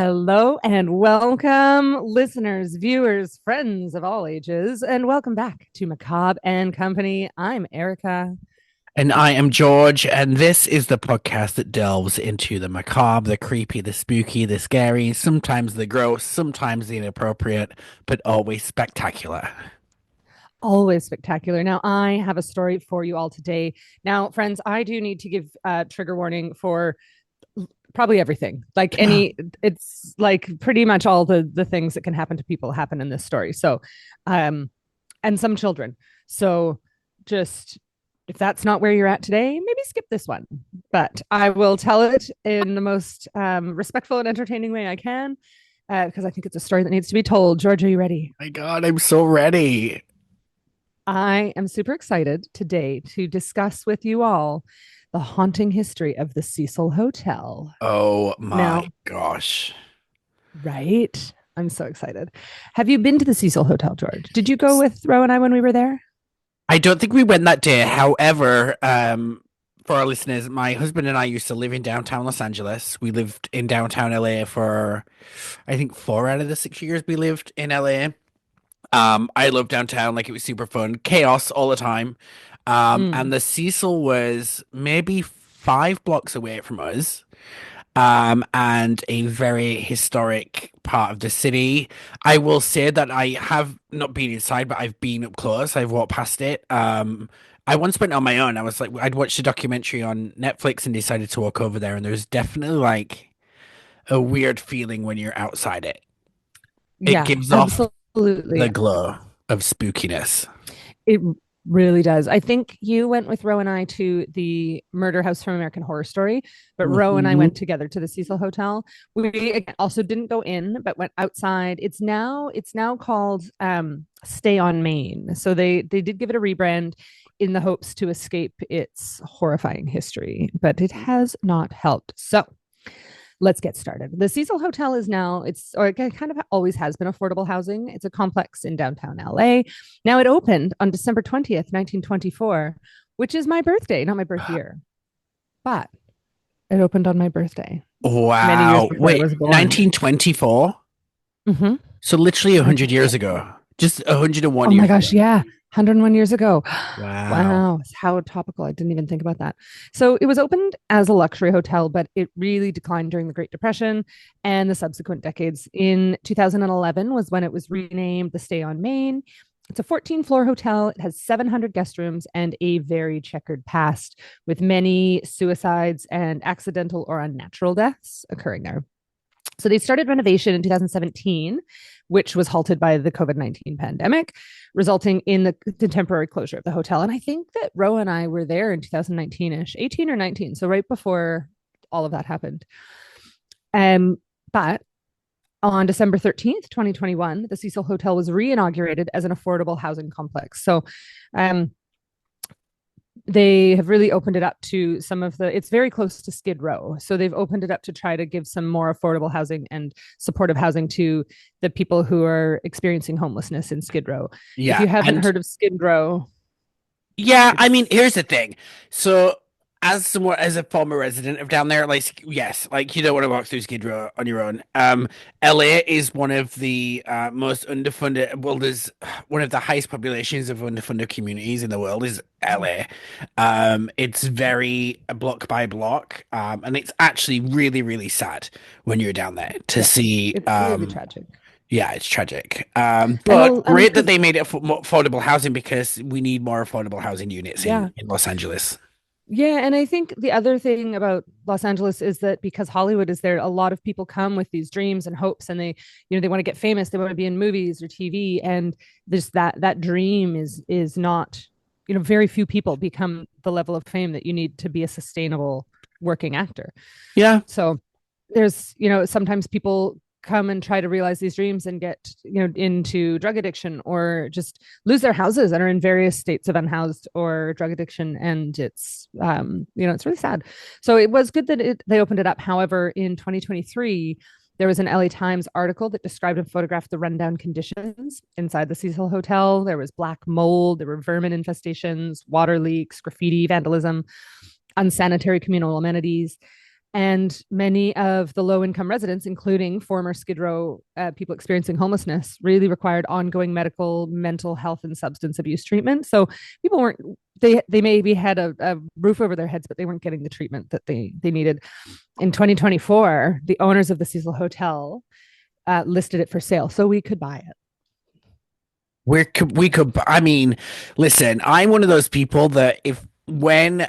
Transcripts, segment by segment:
Hello and welcome, listeners, viewers, friends of all ages, and welcome back to Macabre and Company. I'm Erica. And I am George, and this is the podcast that delves into the macabre, the creepy, the spooky, the scary, sometimes the gross, sometimes the inappropriate, but always spectacular. Always spectacular. Now, I have a story for you all today. Now, friends, I do need to give a trigger warning for probably everything. It's like pretty much all the things that can happen to people happen in this story. So, and some children. So, just if that's not where you're at today, maybe skip this one. But I will tell it in the most respectful and entertaining way I can because I think it's a story that needs to be told. George, are you ready? My God, I'm so ready. I am super excited today to discuss with you all the haunting history of the Cecil Hotel. Oh my Now, gosh. right? I'm so excited. Have you been to the Cecil Hotel, George? Did you go with Ro and I when we were there? I don't think we went that day. However, for our listeners, my husband and I used to live in downtown Los Angeles. We lived in downtown LA for, I think, 4 out of the 6 years we lived in LA. I loved downtown, like it was super fun, chaos all the time. And Mm. the Cecil was maybe 5 blocks away from us. And a very historic part of the city. I will say that I have not been inside, but I've been up close. I've walked past it. I once went on my own. I was like, I'd watched a documentary on Netflix and decided to walk over there, and there's definitely like a weird feeling when you're outside it. It Yeah, gives off absolutely. the glow of spookiness. It really does. I think you went with Ro and I to the Murder House from American Horror Story, but Ro and I Mhm. went together to the Cecil Hotel. We also didn't go in, but went outside. It's now called Stay on Main. So they did give it a rebrand in the hopes to escape its horrifying history, but it has not helped. So let's get started. The Cecil Hotel is now, or it kind of always has been affordable housing. It's a complex in downtown LA. Now, it opened on December 20th, 1924, which is my birthday, not my birth year, but it opened on my birthday many years Wow. before I Wait, was born. 1924? Mm-hmm. So literally 100 years ago. Just 101 Oh my years gosh, ago. yeah. 101 years ago. Wow. Wow, how topical. I didn't even think about that. So it was opened as a luxury hotel, but it really declined during the Great Depression and the subsequent decades. In 2011 was when it was renamed the Stay on Main. It's a 14-floor hotel. It has 700 guest rooms and a very checkered past with many suicides and accidental or unnatural deaths occurring there. So they started renovation in 2017, which was halted by the COVID-19 pandemic, resulting in the temporary closure of the hotel. And I think that Ro and I were there in 2019 ish, 18 or 19. So right before all of that happened. But on December 13th, 2021, the Cecil Hotel was re-inaugurated as an affordable housing complex. So um, they have really opened it up to some of the it's very close to Skid Row, so they've opened it up to try to give some more affordable housing and supportive housing to the people who are experiencing homelessness in Skid Row. If Yeah. you haven't And heard of Skid Row, yeah, I mean, it's here's the thing. So, as a former resident of down there, like, yes, like you don't want to walk through Skid Row on your own. LA is one of the most underfunded, well, there's one of the highest populations of underfunded communities in the world is LA. It's very block by block, and it's actually really, really sad when you're down there to yeah, see. it's really tragic. Yeah, it's tragic. And But great that because they made it for more affordable housing because we need more affordable housing units yeah, in Los Angeles. yeah, and I think the other thing about Los Angeles is that because Hollywood is there, a lot of people come with these dreams and hopes, and they want to get famous, they want to be in movies or TV, and this that dream is not, very few people become the level of fame that you need to be a sustainable working actor. Yeah. So there's, sometimes people come and try to realize these dreams and get, into drug addiction or just lose their houses and are in various states of unhoused or drug addiction. And it's really sad. So it was good that they opened it up. However, in 2023, there was an LA Times article that described and photographed the rundown conditions inside the Cecil Hotel. There was black mold, there were vermin infestations, water leaks, graffiti, vandalism, unsanitary communal amenities. And many of the low income residents, including former Skid Row people experiencing homelessness, really required ongoing medical, mental health, and substance abuse treatment. So people weren't, they maybe had a roof over their heads, but they weren't getting the treatment that they needed. In 2024, the owners of the Cecil Hotel listed it for sale, so we could buy it. I mean, listen, I'm one of those people that if when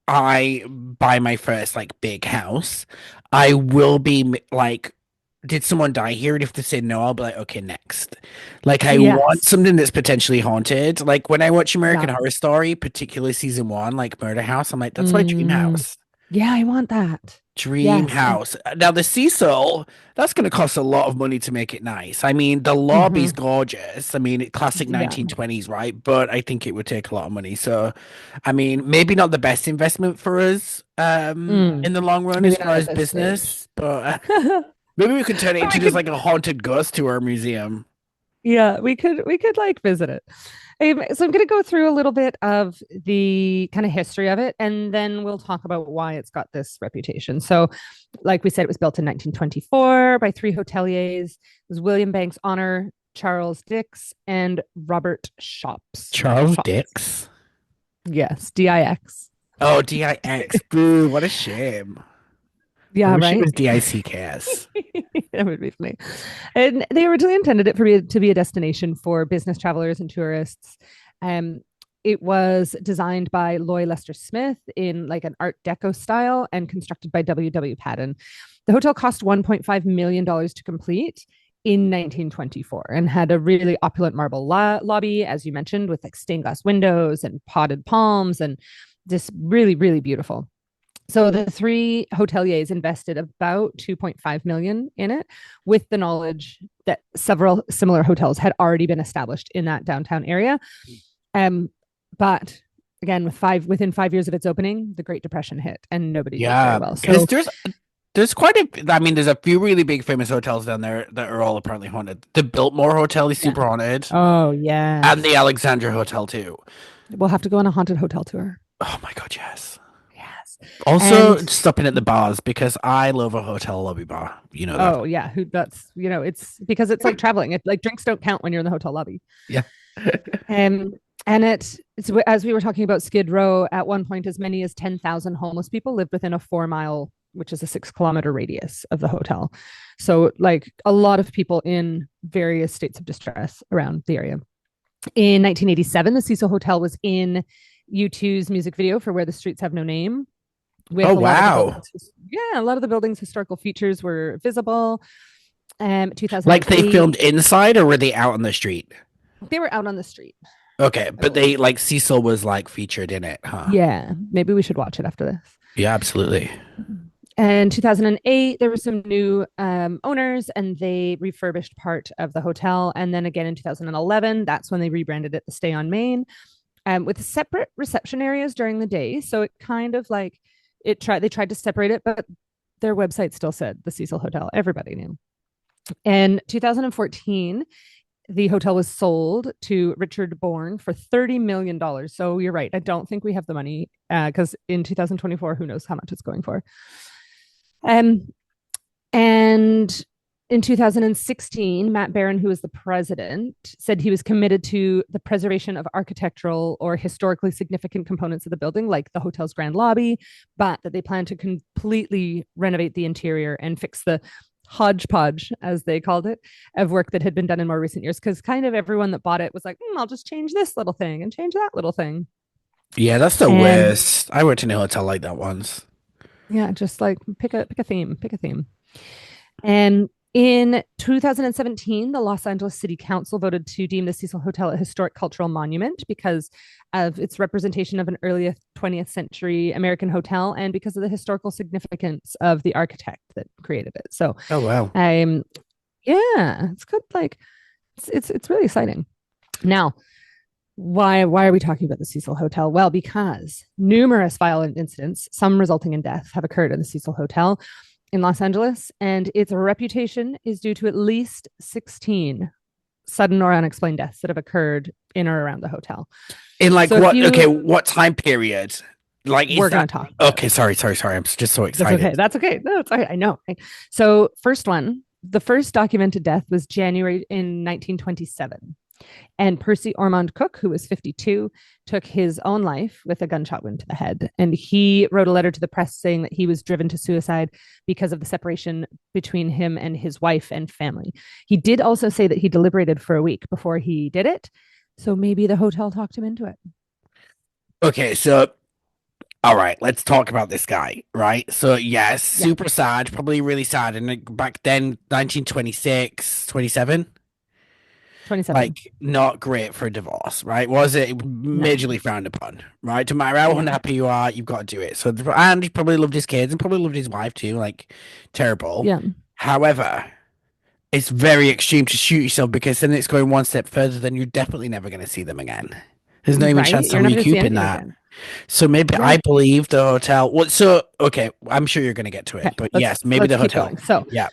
I buy my first like big house, I will be like, did someone die here? And if they say no, I'll be like, okay, next. Like, I want Yes. something that's potentially haunted. Like when I watch American Yeah. Horror Story, particularly season one, like Murder House, I'm like, that's my dream Mm, house. yeah, I want that. Dream Yes. house. Now the Cecil, that's going to cost a lot of money to make it nice. I mean, the lobby's Mhm. gorgeous. I mean, classic Yeah. 1920s, right? But I think it would take a lot of money. So, I mean, maybe not the best investment for us in the long run as Maybe far not at as this stage. business, but But maybe we could turn it into we just could, like a haunted ghost tour museum. yeah, we could like visit it. So I'm going to go through a little bit of the kind of history of it, and then we'll talk about why it's got this reputation. So, like we said, it was built in 1924 by three hoteliers. It was William Banks Honor, Charles Dix, and Robert Shops. Charles Shops. Dix. Yes, Dix. Oh, DIX. Boo, what a shame. I Yeah, wish it right. was DICKS. That would be funny. And they originally intended it to be a destination for business travelers and tourists. Um, it was designed by Loy Lester Smith in like an Art Deco style and constructed by W. Patton. The hotel cost $1.5 million to complete in 1924 and had a really opulent marble lobby, as you mentioned, with like stained glass windows and potted palms and just really, really beautiful. So the three hoteliers invested about 2.5 million in it with the knowledge that several similar hotels had already been established in that downtown area. Um, but again, within 5 years of its opening, the Great Depression hit and nobody did very Yeah, well. because So there's quite a, I mean, there's a few really big famous hotels down there that are all apparently haunted. The Biltmore Hotel is yeah. super haunted, Oh and yes. the Alexandra Hotel too. We'll have to go on a haunted hotel tour. Oh my God, yes. Yes. Also, And stopping at the bars because I love a hotel lobby bar. You know that. oh yeah, who that's it's because it's like traveling. It like drinks don't count when you're in the hotel lobby. Yeah. Um, and it's as we were talking about Skid Row, at one point, as many as 10,000 homeless people lived within a 4 mile, which is a 6 kilometer radius of the hotel. So, like a lot of people in various states of distress around the area. In 1987, the Cecil Hotel was in U2's music video for Where the Streets Have No Name, Oh with a lot of the wow. buildings. Yeah, a lot of the building's historical features were visible. Like they 2008, filmed inside or were they out on the street? they were out on the street, Okay, I but they believe. like Cecil was like featured in it, huh? Yeah, maybe we should watch it after this. Yeah, absolutely. And 2008, there were some new owners and they refurbished part of the hotel. And then again in 2011, that's when they rebranded it the Stay on Main with separate reception areas during the day. So it kind of like they tried to separate it, but their website still said the Cecil Hotel. Everybody knew. In 2014, the hotel was sold to Richard Bourne for $30 million. So you're right. I don't think we have the money because in 2024, who knows how much it's going for. Um, and in 2016, Matt Barron, who was the president, said he was committed to the preservation of architectural or historically significant components of the building, like the hotel's grand lobby, but that they plan to completely renovate the interior and fix the hodgepodge, as they called it, of work that had been done in more recent years. Because kind of everyone that bought it was like, I'll just change this little thing and change that little thing. Yeah, that's the And worst. I worked in a hotel like that once. yeah, just like pick a theme. And in 2017, the Los Angeles City Council voted to deem the Cecil Hotel a historic cultural monument because of its representation of an early 20th century American hotel and because of the historical significance of the architect that created it. So, Oh wow. um, yeah, it's good. Like, it's really exciting. Now, why are we talking about the Cecil Hotel? Well, because numerous violent incidents, some resulting in death, have occurred in the Cecil Hotel in Los Angeles, and its reputation is due to at least 16 sudden or unexplained deaths that have occurred in or around the hotel. In like So if what? Okay, you what time period? Like, is We're that going to talk about it. okay? Sorry. I'm just so That's okay. excited. That's okay. No, it's okay. I know. Right? So, first one, the first documented death was January in 1927. And Percy Ormond Cook, who was 52, took his own life with a gunshot wound to the head. And he wrote a letter to the press saying that he was driven to suicide because of the separation between him and his wife and family. He did also say that he deliberated for a week before he did it. So maybe the hotel talked him into it. Okay, so all right, let's talk about this guy, right? So, yes, Yeah, super sad, probably really sad. And like, back then, 1926, 27, 27. like, not great for a divorce, right? Was it No. majorly frowned upon, right? No matter how Yeah. unhappy you are, you've got to do it. So, and he probably loved his kids and probably loved his wife too, like, terrible. Yeah. However, it's very extreme to shoot yourself because then it's going one step further, then you're definitely never going to see them again. There's no even Right. chance of You're never going to see recouping anything that. again. So maybe Yeah. I believe the hotel. What? So okay, I'm sure you're going to get to it, Okay. but Let's yes, maybe let's the keep hotel. going. So Yeah.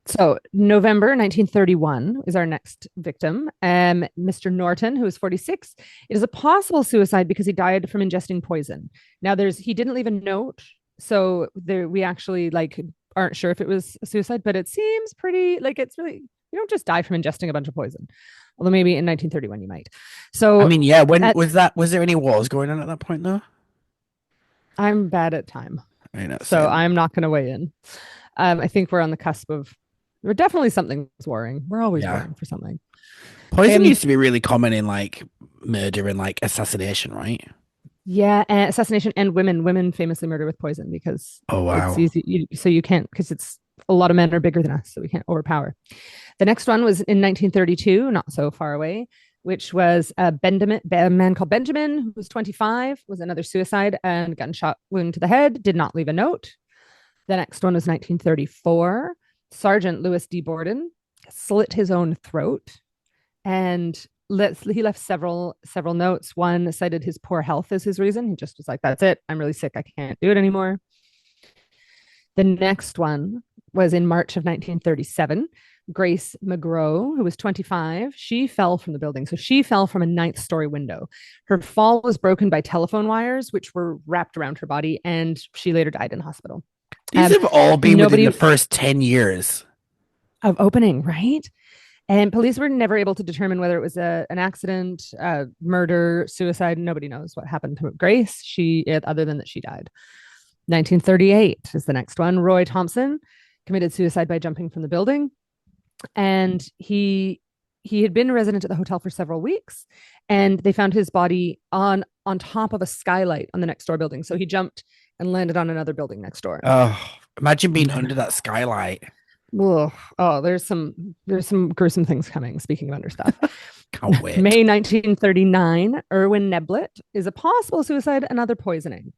So November 1931 is our next victim. Mr. Norton, who is 46. It is a possible suicide because he died from ingesting poison. Now he didn't leave a note, so we actually like aren't sure if it was a suicide, but it seems pretty like it's really you don't just die from ingesting a bunch of poison. Although maybe in 1931 you might. I So mean, yeah. When at was that? Was there any wars going on at that point though? I'm bad at time, I mean, that's so same. I'm not going to weigh in. I think we're on the cusp of. We're definitely something's warring. We're always Yeah. warring for something. Poison Um, used to be really common in like murder and like assassination, right? Yeah, assassination and women famously murder with poison because Oh it's wow. easy. So you can't because it's a lot of men are bigger than us, so we can't overpower. The next one was in 1932, not so far away, which was a man called Benjamin, who was 25, was another suicide and gunshot wound to the head, did not leave a note. The next one was 1934. Sergeant Lewis D. Borden slit his own throat and he left several notes. One cited his poor health as his reason. He just was like, "That's it. I'm really sick. I can't do it anymore." The next one was in March of 1937. Grace McGraw, who was 25, she fell from the building. So she fell from a ninth story window. Her fall was broken by telephone wires, which were wrapped around her body, and she later died in hospital. These Um, have all been within the Nobody first 10 years. of opening, right? And police were never able to determine whether it was an accident, murder, suicide. Nobody knows what happened to Grace. Other than that, she died. 1938 is the next one. Roy Thompson committed suicide by jumping from the building, and he had been a resident at the hotel for several weeks, and they found his body on top of a skylight on the next door building. So he jumped and landed on another building next door. Oh, imagine being under that skylight. Ugh. Oh, there's some gruesome things coming. Speaking of under stuff, Can't wait. May 1939, Erwin Neblett is a possible suicide and other poisoning.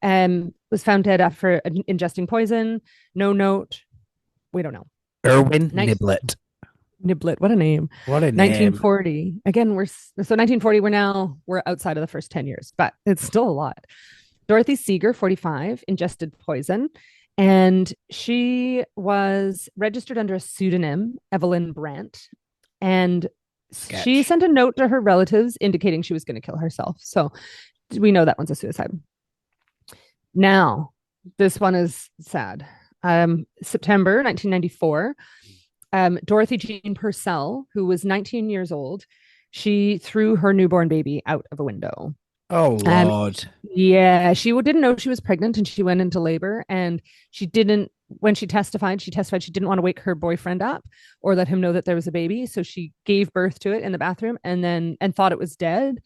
Was found dead after ingesting poison. No note. We don't know. Erwin Nin- Niblet. Niblett, what a name. What a name. 1940. Again, so 1940. We're outside of the first 10 years, but it's still a lot. Dorothy Seeger, 45, ingested poison. And she was registered under a pseudonym, Evelyn Brandt. And she Sketch. sent a note to her relatives indicating she was going to kill herself. So we know that one's a suicide. Now, this one is sad. September 1994, Dorothy Jean Purcell, who was 19 years old, she threw her newborn baby out of a window. Oh Um, Lord. yeah, she didn't know she was pregnant and she went into labor and she didn't when she testified she didn't want to wake her boyfriend up or let him know that there was a baby. So she gave birth to it in the bathroom and thought it was dead,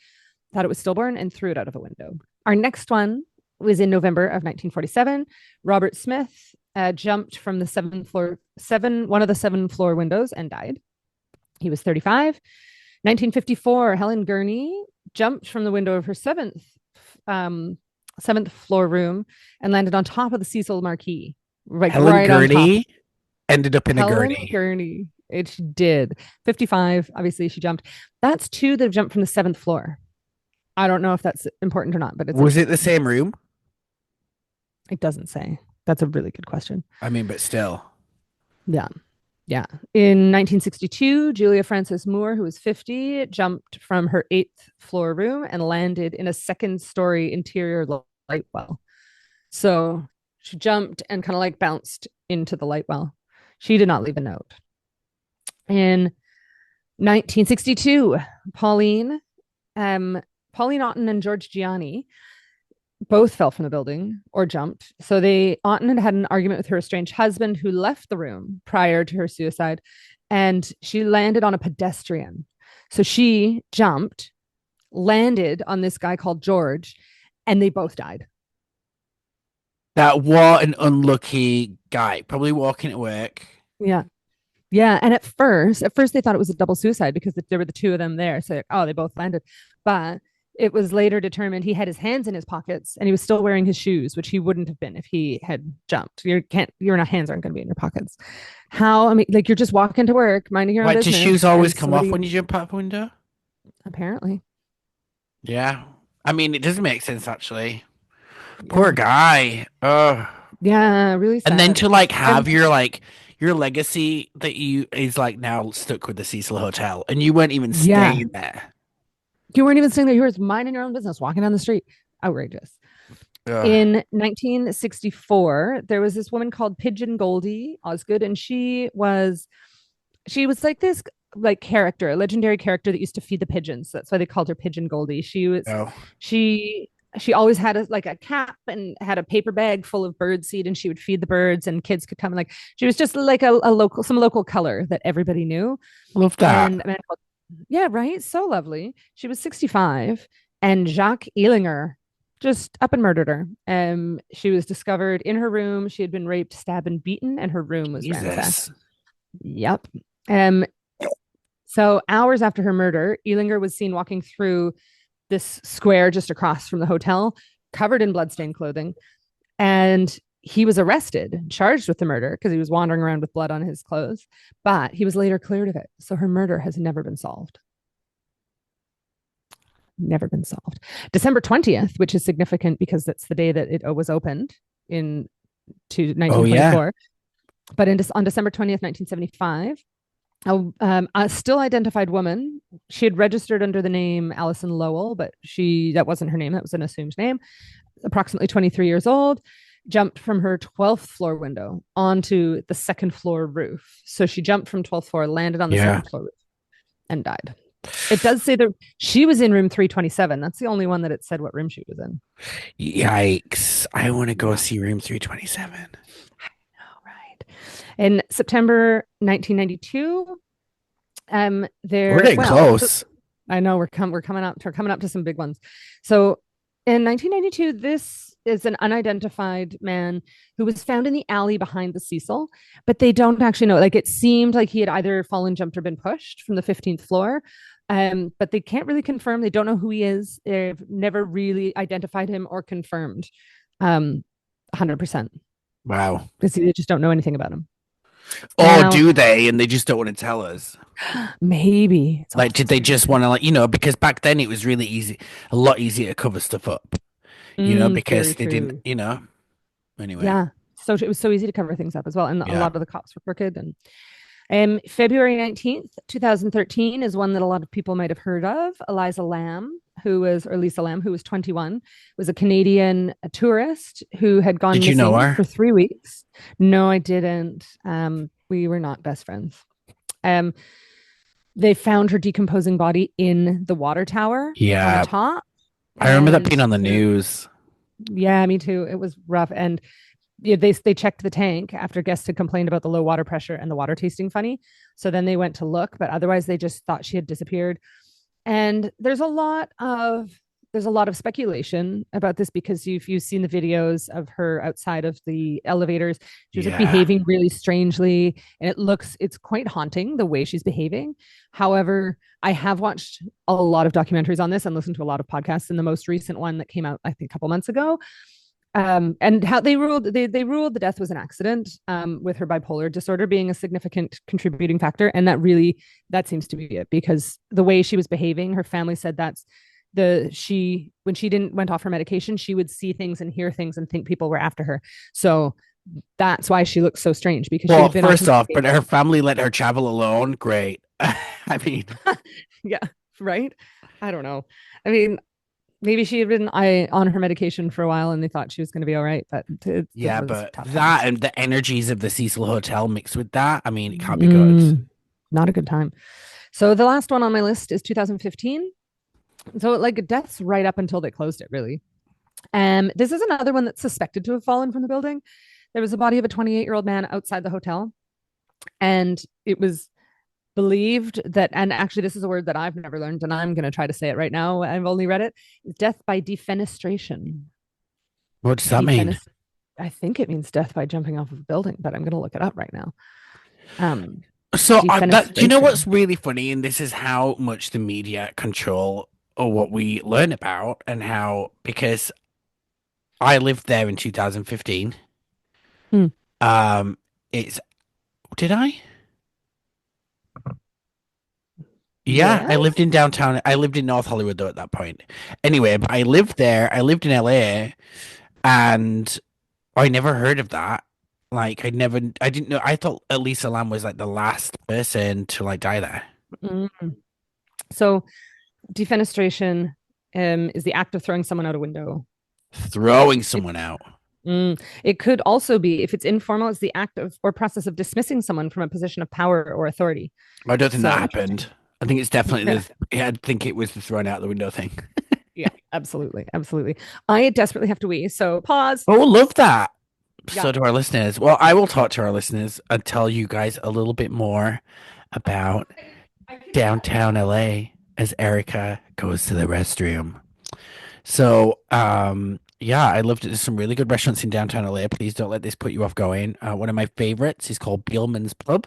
thought it was stillborn and threw it out of a window. Our next one was in November of 1947. Robert Smith jumped from the one of the 7th floor windows and died. He was 35. 1954, Helen Gurney jumped from the window of her um, seventh floor room and landed on top of the Cecil marquee, like Helen right on top. Gurney ended up in a Helen gurney. Gurney. It did. 55. Obviously, she jumped. That's two that have jumped from the 7th floor. I don't know if that's important or not, but Was it the same room? it doesn't say. That's a really good question. I mean, but still. Yeah. Yeah. In 1962, Julia Frances Moore, who was 50, jumped from her 8th floor room and landed in a 2nd story interior light well. So she jumped and kind of like bounced into the light well. She did not leave a note. In 1962, Pauline, Pauline Otten and George Gianni both fell from the building or jumped. So Otten had an argument with her estranged husband who left the room prior to her suicide, and she landed on a pedestrian. So she jumped, landed on this guy called George, and they both died. That what an unlucky guy. Probably walking to work. Yeah. Yeah. And at first they thought it was a double suicide because there were the two of them there. So, oh, they both landed. But it was later determined he had his hands in his pockets and he was still wearing his shoes, which he wouldn't have been if he had jumped. Your hands aren't going to be in your pockets. How? I mean, like you're just walking to work, minding your own Why do business. shoes always And come off somebody, when you jump out the window? apparently. Yeah. I mean, it doesn't make sense actually. Poor Yeah. guy. Ugh. Yeah. Really And then sad. to like have And your legacy that you is like now stuck with the Cecil Hotel, and you weren't even yeah, staying there. you weren't even saying that you were minding your own business, walking down the street. Outrageous. Ugh. In 1964, there was this woman called Pigeon Goldie Osgood, and she was like this like character, a legendary character that used to feed the pigeons. That's why they called her Pigeon Goldie. Oh, She she always had like a cap and had a paper bag full of bird seed, and she would feed the birds, and kids could come and like she was just like a local some local color that everybody knew. love that. And a man called, yeah, right, so lovely. She was 65, and Jacques Elinger just up and murdered her. She was discovered in her room. She had been raped, stabbed, and beaten, and her room was ransacked. Jesus. Yep. Um, so hours after her murder, Elinger was seen walking through this square just across from the hotel, covered in bloodstained clothing. And he was arrested, charged with the murder because he was wandering around with blood on his clothes, but he was later cleared of it. So her murder has never been solved. Never been solved. December 20th, which is significant because that's the day that it was opened in to Oh yeah. 1924. But on December 20th, 1975, a still identified woman. She had registered under the name Alison Lowell, but that wasn't her name. That was an assumed name. Approximately 23 years old, jumped from her 12th floor window onto the second floor roof. So she jumped from 12th floor, landed on the Yeah. second floor roof, and died. It does say that she was in room 327. That's the only one that it said what room she was in. Yikes. I want to go Yeah. see room 327. All right. In September 1992, We're getting so close. I know we're coming up to some big ones. So in 1992, this is an unidentified man who was found in the alley behind the Cecil, but they don't actually know. Like it seemed like he had either fallen, jumped, or been pushed from the 15th floor. But they can't really confirm. They don't know who he is. They've never really identified him or confirmed 100% Wow. because they just don't know anything about him. Or Now, do they? And they just don't want to tell us. maybe it's all Like, did they just want to, like, because back then it was really easy, a lot easier to cover stuff up, because very they didn't, true. anyway. Yeah. So it was so easy to cover things up as well. And a Yeah. lot of the cops were crooked. And February 19th, 2013 is one that a lot of people might have heard of. Lisa Lamb, who was 21, was a Canadian tourist who had gone Did you know missing her? for 3 weeks. No, I didn't. We were not best friends. Um, they found her decomposing body in the water tower on the Yeah. top. I remember that And being on the news. yeah, me too. It was rough. And yeah, they checked the tank after guests had complained about the low water pressure and the water tasting funny. So then they went to look, but otherwise they just thought she had disappeared. And there's a lot of speculation about this because if you've seen the videos of her outside of the elevators, she was like Yeah. behaving really strangely, and it's quite haunting the way she's behaving. However, I have watched a lot of documentaries on this and listened to a lot of podcasts, and the most recent one that came out, I think, a couple months ago, and how they ruled the death was an accident, with her bipolar disorder being a significant contributing factor, and that seems to be it because the way she was behaving, her family said that's she when she didn't went off her medication, she would see things and hear things and think people were after her. So that's why she looked so strange because she Well, had been off first off, but medication. her family let her travel alone. Great. I mean, Yeah, right. I don't know. I mean, maybe she had been on her medication for a while and they thought she was going to be all right, but it Yeah, was but tough that times. and the energies of the Cecil Hotel mixed with that, I mean, it can't be good. Not a good time. So the last one on my list is 2015. So like deaths right up until they closed it, really. This is another one that's suspected to have fallen from the building. There was a body of a 28-year-old man outside the hotel, and it was believed that, and actually this is a word that I've never learned, and I'm going to try to say it right now. I've only read it. Death by defenestration. What does that mean? Defenest. I think it means death by jumping off of a building, but I'm going to look it up right now. Um, So that do you know what's defenestration. really funny? And this is how much the media control or what we learn about and how because I lived there in 2015. Hmm. Um, it's did I? Yeah, I lived Yes. in downtown. I lived in North Hollywood though at that point. Anyway, but I lived there. I lived in LA and I never heard of that. Like I didn't know. I thought Elisa Lam was like the last person to like die there. Mm. So defenestration is the act of throwing someone out a window. Throwing It, someone out. it could also be, if it's informal, it's the act of or process of dismissing someone from a position of power or authority. I don't think that So happened. I think it's definitely yeah, the. Yeah, I think it was the thrown out the window thing. yeah, absolutely, absolutely. I desperately have to wee, so pause. Oh, love that. Yeah. So to our listeners. Well, I will talk to our listeners and tell you guys a little bit more about I can do that. downtown LA as Erica goes to the restroom. So, yeah, I lived at some really good restaurants in downtown LA. Please don't let this put you off going. One of my favorites is called Beelman's Pub.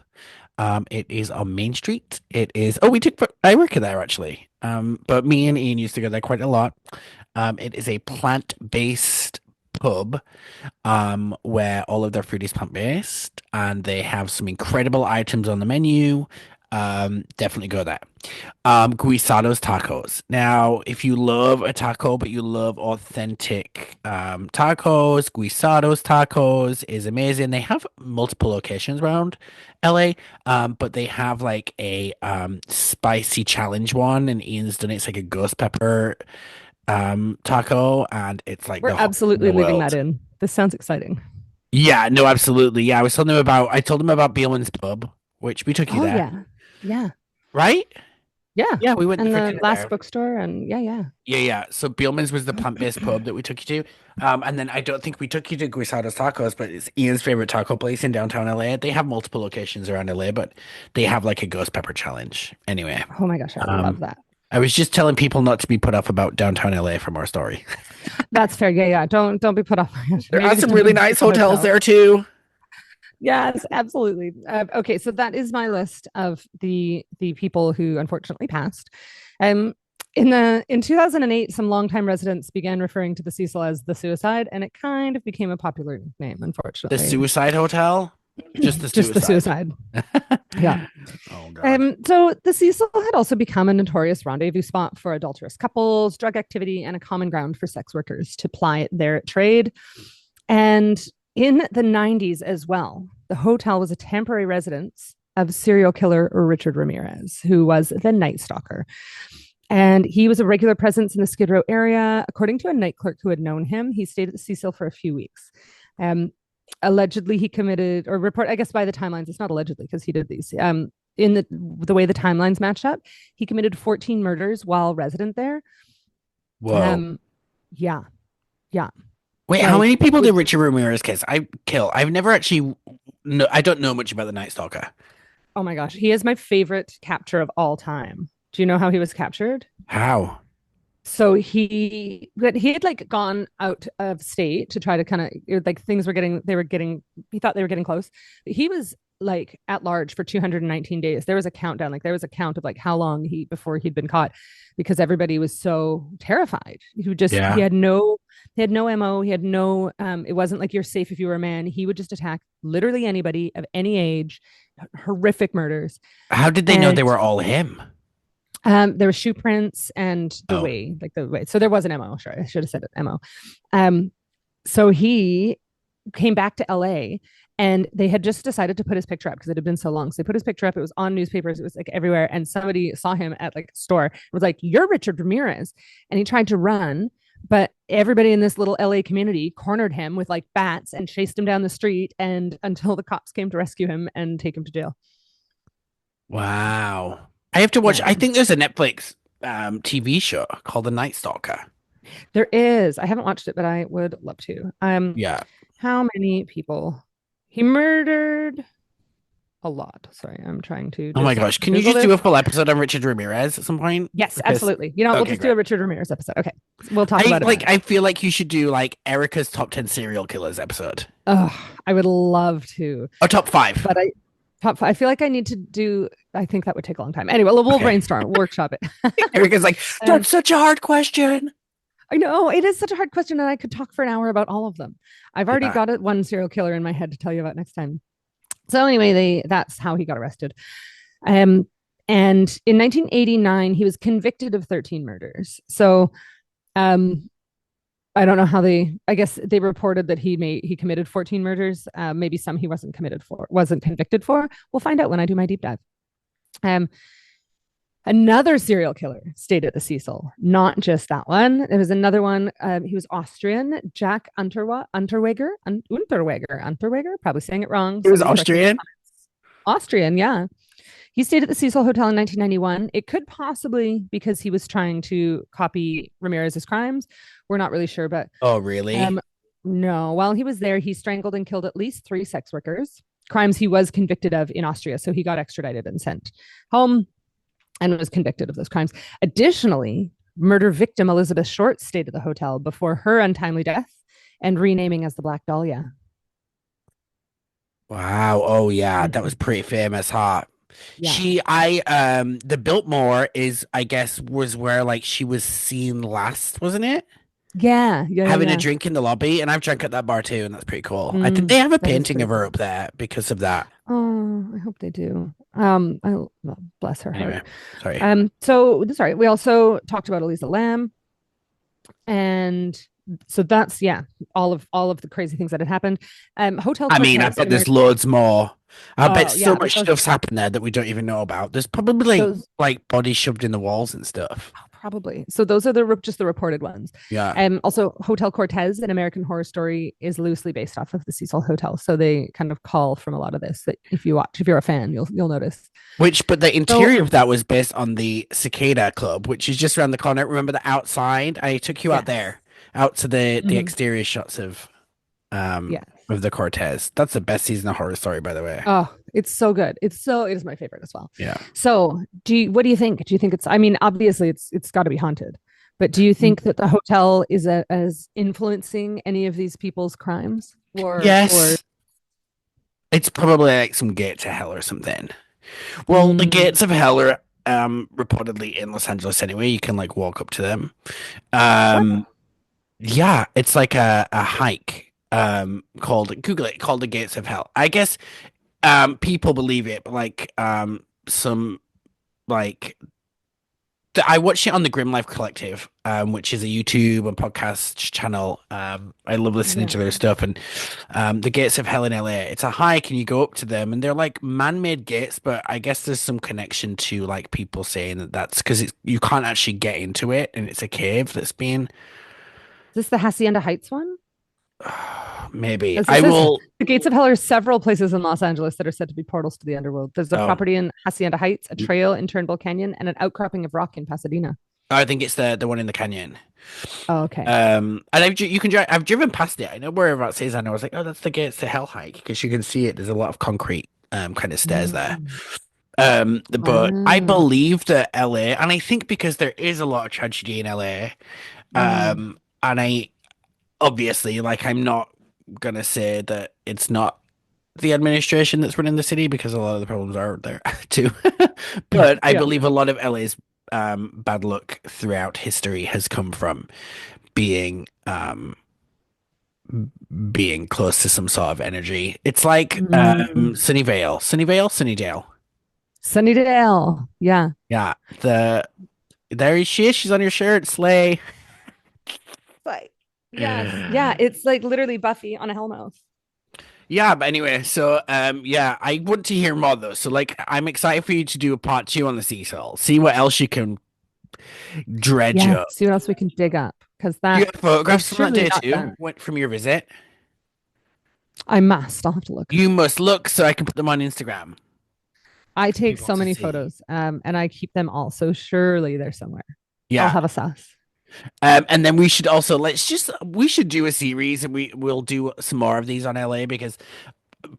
It is on Main Street. It is, oh, we took Erica there actually. But me and Ian used to go there quite a lot. It is a plant-based pub where all of their food is plant-based and they have some incredible items on the menu. Definitely go there. Guisado's tacos. Now, if you love a taco, but you love authentic tacos, Guisado's tacos is amazing. They have multiple locations around LA, but they have like a spicy challenge one, and Ian's done it. It's like a ghost pepper taco, and it's like We're the hot in absolutely the leaving that world. in. This sounds exciting. Yeah, no, absolutely. Yeah, I told them about Beelman's Pub, which we took you Oh there, yeah, yeah, right? yeah. Yeah, we went And for the dinner last there. bookstore, and yeah, yeah. Yeah, yeah. So Beelman's was the plant-based pub that we took you to. And then I don't think we took you to Guisado's Tacos, but it's Ian's favorite taco place in downtown LA. They have multiple locations around LA, but they have like a ghost pepper challenge. Anyway, Oh my gosh, I love um, that. I was just telling people not to be put off about downtown LA from our story. That's fair. Yeah, yeah. Don't be put off. There Maybe are just some don't really go to nice the hotels hotel. there too. Yes, absolutely. Okay, so that is my list of the people who unfortunately passed. Um, in 2008, some longtime residents began referring to the Cecil as the suicide, and it kind of became a popular name, The unfortunately. Suicide Hotel, just the Just the suicide. suicide. Yeah. Oh God. So the Cecil had also become a notorious rendezvous spot for adulterous couples, drug activity, and a common ground for sex workers to ply their trade. And in the 90s as well, the hotel was a temporary residence of serial killer Richard Ramirez, who was the Night Stalker. And he was a regular presence in the Skid Row area. According to a night clerk who had known him, he stayed at the Cecil for a few weeks. Um, Allegedly, he committed, or report, I guess by the timelines, it's not allegedly because he did these. In the way the timelines matched up, he committed 14 murders while resident there. Whoa. Um, yeah, yeah, Wait, how like many people with did Richard Ramirez kill? I've never actually. No, I don't know much about the Night Stalker. oh my gosh, he is my favorite capture of all time. Do you know how he was captured? How? So but he had like gone out of state to try to kind of like things were getting, he thought they were getting close. He was like at large for 219 days. There was a countdown, like there was a count of like how long before he'd been caught because everybody was so terrified. Yeah. He had no MO. He had no, it wasn't like you're safe if you were a man. He would just attack literally anybody of any age, horrific murders. How did they know And they were all him? there were shoe prints and Oh, the way. So there was an MO. Sure, I should have said it, MO. So he came back to LA And they had just decided to put his picture up because it had been so long. So they put his picture up. It was on newspapers. It was like everywhere. And somebody saw him at like a store. It was like, "You're Richard Ramirez." And he tried to run, but everybody in this little LA community cornered him with like bats and chased him down the street and until the cops came to rescue him and take him to jail. Wow. I have to watch. Yeah. I think there's a Netflix TV show called The Night Stalker. There is. I haven't watched it, but I would love to. Yeah. How many people? He murdered a lot. Sorry, I'm trying to Oh my just gosh. Can you Google just do this. a full episode on Richard Ramirez at some point? Yes, Because absolutely. You know, we'll okay, just do a great. Richard Ramirez episode. Okay. We'll talk about it then. I feel like you should do like Erica's top 10 serial killers episode. Oh, I would love to. Or top five. But I feel like I need to do, I think that would take a long time. Anyway, we'll Okay. brainstorm, workshop it. Erica's like, that's such a hard question. I know it is such a hard question, and I could talk for an hour about all of them. I've already Yeah. got it one serial killer in my head to tell you about next time. So anyway, that's how he got arrested. And in 1989, he was convicted of 13 murders. So I don't know how I guess they reported that he committed 14 murders. Maybe some he wasn't convicted for. We'll find out when I do my deep dive. Another serial killer stayed at the Cecil, not just that one. There was another one. He was Austrian, Jack Unterweger, probably saying it wrong. He was Austrian. Austrian, yeah. He stayed at the Cecil Hotel in 1991. It could possibly because he was trying to copy Ramirez's crimes. We're not really sure, but Oh, really? no. While he was there, he strangled and killed at least 3 sex workers, crimes he was convicted of in Austria. So he got extradited and sent home and was convicted of those crimes. Additionally, murder victim Elizabeth Short stayed at the hotel before her untimely death and renaming as the Black Dahlia. Wow. Oh, yeah. That was pretty famous, huh? Yeah. The Biltmore is, I guess, was where like she was seen last, wasn't it? Yeah. Having a Yeah. drink in the lobby, and I've drank at that bar too, and that's pretty cool. I think they have a That is painting pretty of her cool. up there because of that. Oh, I hope they do. Well, bless her Anyway, heart. sorry. So sorry. We also talked about Elisa Lam, and so that's all of the crazy things that had happened. Hotel I mean, I Cortez in bet there's America. loads more. I bet Oh so yeah, much stuff's happened there that we don't even know about. There's probably those like bodies shoved in the walls and stuff. probably. So those are just the reported ones. Yeah. Also Hotel Cortez, an American Horror Story, is loosely based off of the Cecil Hotel. So they kind of call from a lot of this that if you're a fan, you'll notice. But the So interior of that was based on the Cicada Club, which is just around the corner. Remember the outside? I took you out yes. there, out to the Mhm. exterior shots um Yeah. of the Cortez. That's the best season of Horror Story, by the way. Oh, it's so good. It is my favorite as well. Yeah. So, what do you think? Do you think I mean, obviously it's got to be haunted, but do you think that the hotel is as influencing any of these people's crimes or Yes. It's probably like some gates of hell or something. Well, the mm, gates of hell are reportedly in Los Angeles anyway. You can like walk up to them. Um yeah, it's like a hike called Google it, called the Gates of Hell. I guess people believe it, but like some like I watched it on the Grim Life Collective, which is a YouTube and podcast channel. I love listening to yeah. their stuff, and the Gates of Hell in LA. It's a hike, and you go up to them, and they're like man-made gates, but I guess there's some connection to like people saying that that's because you can't actually get into it, and it's a cave that's been Is this the Hacienda Heights one? maybe As it I says, will. the Gates of Hell are several places in Los Angeles that are said to be portals to the underworld. There's a Oh, property in Hacienda Heights, a trail in Turnbull Canyon, and an outcropping of rock in Pasadena. I think it's the one in the canyon. Oh, okay. And you can drive. I've driven past it. I know whereabouts it is. And I was like, oh, that's the Gates to Hell hike because you can see it. There's a lot of concrete kind of stairs there. Mm. But I Wow. believe that LA, and I think because there is a lot of tragedy in LA, Mm. and I obviously like I'm not gonna say that it's not the administration that's running the city because a lot of the problems are there too. But I Yeah. believe a lot of LA's bad luck throughout history has come from being being close to some sort of energy. It's like Mm. Sunnydale. Sunnydale. Yeah. Yeah, she is. She's on your shirt, Slay. Like, yes. Yeah. It's like literally Buffy on a Hellmouth. Yeah, but anyway, so yeah, I want to hear more though. So like I'm excited for you to do a part two on the Cecil. See what else you can dredge Yeah, up. see what else we can dig up because Do you that have photographs it's from that surely day not too? done. Went from your visit? I must. I'll have to look. You must look so I can put them on Instagram I for take people so to many see. photos, and I keep them all. So surely they're somewhere. I'll Yeah. have a sus. And then we should also we should do a series and we'll do some more of these on LA because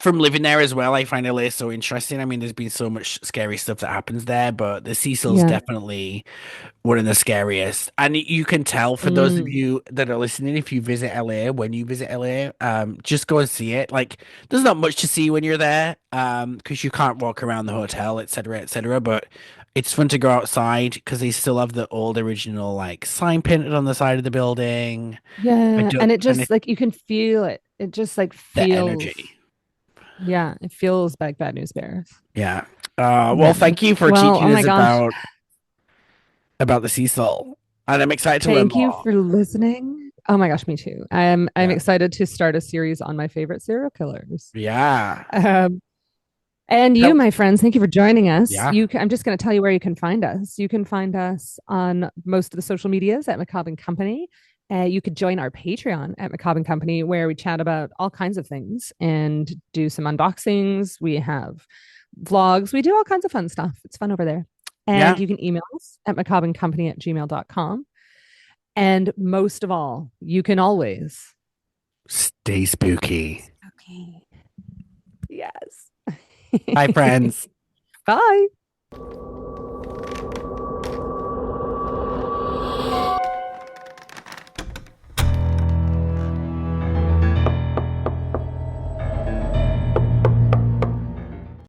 from living there as well, I find LA so interesting. I mean, there's been so much scary stuff that happens there, but the Cecil's Yeah. definitely one of the scariest. And you can tell for those of Mm. you that are listening, if you visit LA, when you visit LA, just go and see it. Like, there's not much to see when you're there, because you can't walk around the hotel, etc., etc. But it's fun to go outside because they still have the old original like sign painted on the side of the building. I Yeah, don't, and it and just like you can feel it. It just like the feels. energy. Yeah, it feels like Bad News Bears. Yeah. Well, Yeah. thank you for Well, teaching oh my us gosh. about the Cecil, and I'm excited to learn Thank you more. for listening. Oh my gosh, me too. I'm Yeah. excited to start a series on my favorite serial killers. Yeah. Um, and you, Tell- my friends, thank you for joining us. Yeah. I'm just going to tell you where you can find us. You can find us on most of the social medias at Macabre and Company. You could join our Patreon at Macabre and Company, where we chat about all kinds of things and do some unboxings. We have vlogs. We do all kinds of fun stuff. It's fun over there. Yeah. And you can email us at macabreandcompany@gmail.com. And most of all, you can always. Stay spooky. Okay. Yes. Hi, friends. Bye.